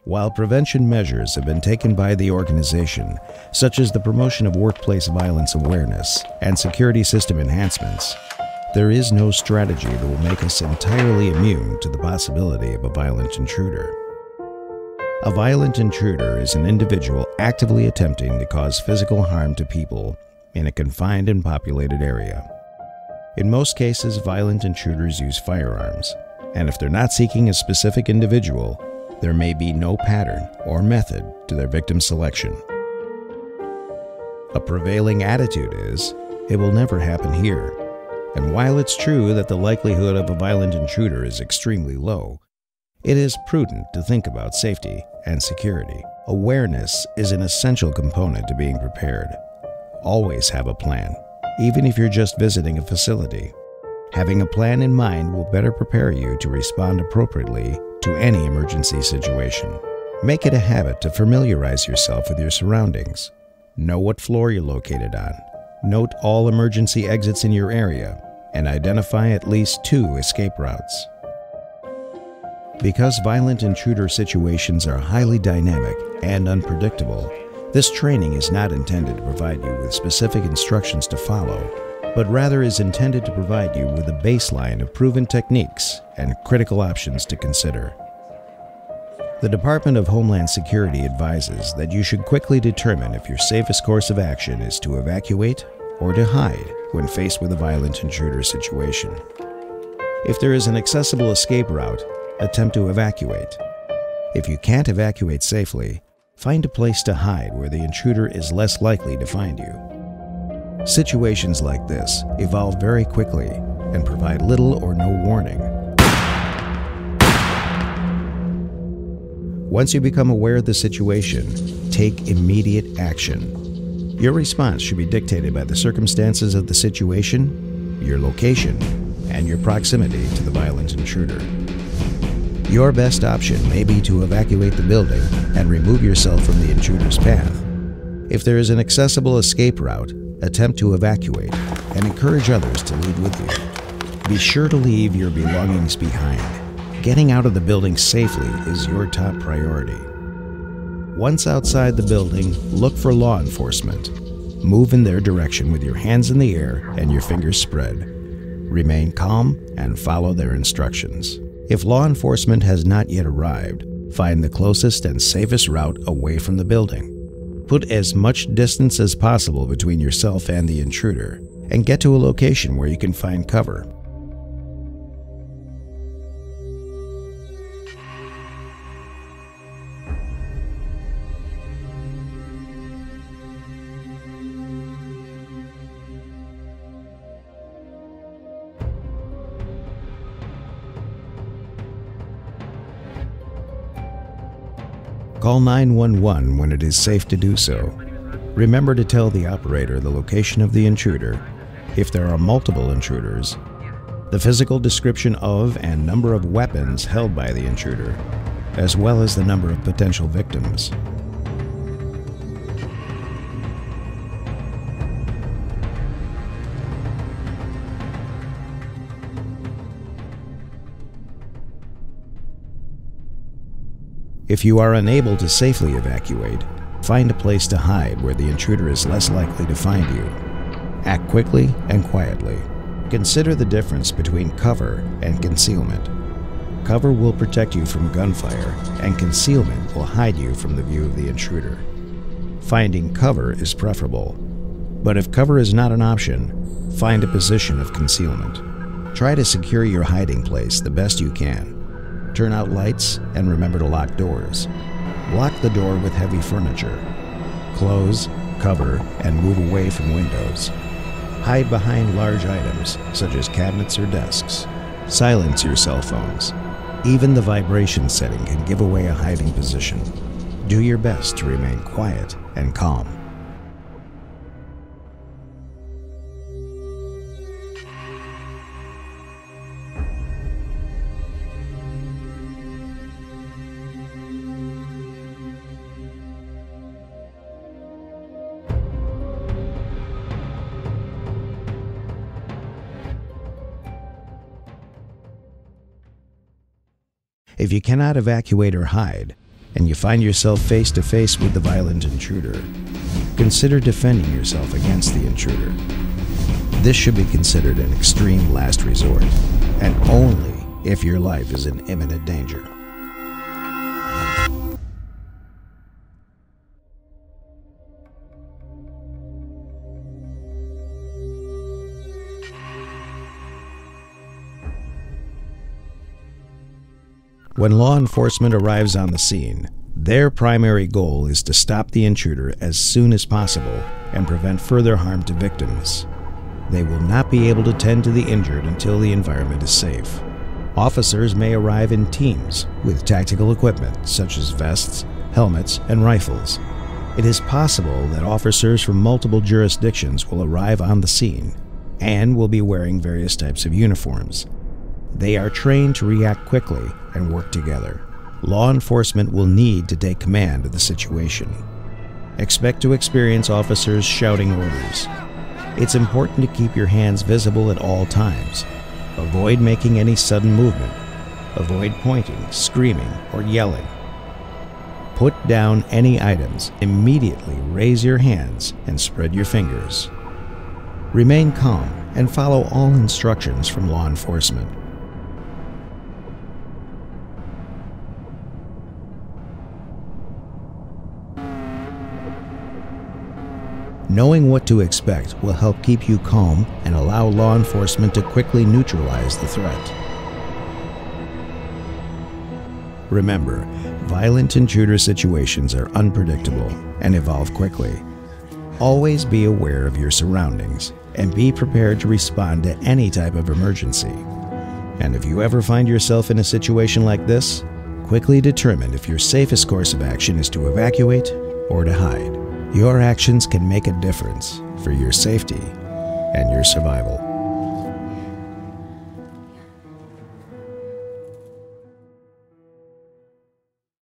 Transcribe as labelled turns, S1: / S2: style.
S1: While prevention measures have been taken by the organization, such as the promotion of workplace violence awareness and security system enhancements, there is no strategy that will make us entirely immune to the possibility of a violent intruder. A violent intruder is an individual actively attempting to cause physical harm to people in a confined and populated area. In most cases, violent intruders use firearms, and if they're not seeking a specific individual, there may be no pattern or method to their victim selection. A prevailing attitude is, it will never happen here. And while it's true that the likelihood of a violent intruder is extremely low, it is prudent to think about safety and security. Awareness is an essential component to being prepared. Always have a plan, even if you're just visiting a facility. Having a plan in mind will better prepare you to respond appropriately to any emergency situation. Make it a habit to familiarize yourself with your surroundings. Know what floor you're located on. Note all emergency exits in your area and identify at least 2 escape routes. Because violent intruder situations are highly dynamic and unpredictable, this training is not intended to provide you with specific instructions to follow, but rather is intended to provide you with a baseline of proven techniques and critical options to consider. The Department of Homeland Security advises that you should quickly determine if your safest course of action is to evacuate or to hide when faced with a violent intruder situation. If there is an accessible escape route, attempt to evacuate. If you can't evacuate safely, find a place to hide where the intruder is less likely to find you. Situations like this evolve very quickly and provide little or no warning. Once you become aware of the situation, take immediate action. Your response should be dictated by the circumstances of the situation, your location, and your proximity to the violent intruder. Your best option may be to evacuate the building and remove yourself from the intruder's path. If there is an accessible escape route, attempt to evacuate and encourage others to lead with you. Be sure to leave your belongings behind. Getting out of the building safely is your top priority. Once outside the building, look for law enforcement. Move in their direction with your hands in the air and your fingers spread. Remain calm and follow their instructions. If law enforcement has not yet arrived, find the closest and safest route away from the building. Put as much distance as possible between yourself and the intruder, and get to a location where you can find cover. Call 911 when it is safe to do so. Remember to tell the operator the location of the intruder, if there are multiple intruders, the physical description of and number of weapons held by the intruder, as well as the number of potential victims. If you are unable to safely evacuate, find a place to hide where the intruder is less likely to find you. Act quickly and quietly. Consider the difference between cover and concealment. Cover will protect you from gunfire, and concealment will hide you from the view of the intruder. Finding cover is preferable, but if cover is not an option, find a position of concealment. Try to secure your hiding place the best you can. Turn out lights and remember to lock doors. Block the door with heavy furniture. Close, cover, and move away from windows. Hide behind large items, such as cabinets or desks. Silence your cell phones. Even the vibration setting can give away a hiding position. Do your best to remain quiet and calm. If you cannot evacuate or hide, and you find yourself face to face with the violent intruder, consider defending yourself against the intruder. This should be considered an extreme last resort, and only if your life is in imminent danger. When law enforcement arrives on the scene, their primary goal is to stop the intruder as soon as possible and prevent further harm to victims. They will not be able to tend to the injured until the environment is safe. Officers may arrive in teams with tactical equipment such as vests, helmets, and rifles. It is possible that officers from multiple jurisdictions will arrive on the scene and will be wearing various types of uniforms. They are trained to react quickly and work together. Law enforcement will need to take command of the situation. Expect to experience officers shouting orders. It's important to keep your hands visible at all times. Avoid making any sudden movement. Avoid pointing, screaming, or yelling. Put down any items. Immediately raise your hands and spread your fingers. Remain calm and follow all instructions from law enforcement. Knowing what to expect will help keep you calm and allow law enforcement to quickly neutralize the threat. Remember, violent intruder situations are unpredictable and evolve quickly. Always be aware of your surroundings and be prepared to respond to any type of emergency. And if you ever find yourself in a situation like this, quickly determine if your safest course of action is to evacuate or to hide. Your actions can make a difference for your safety and your survival.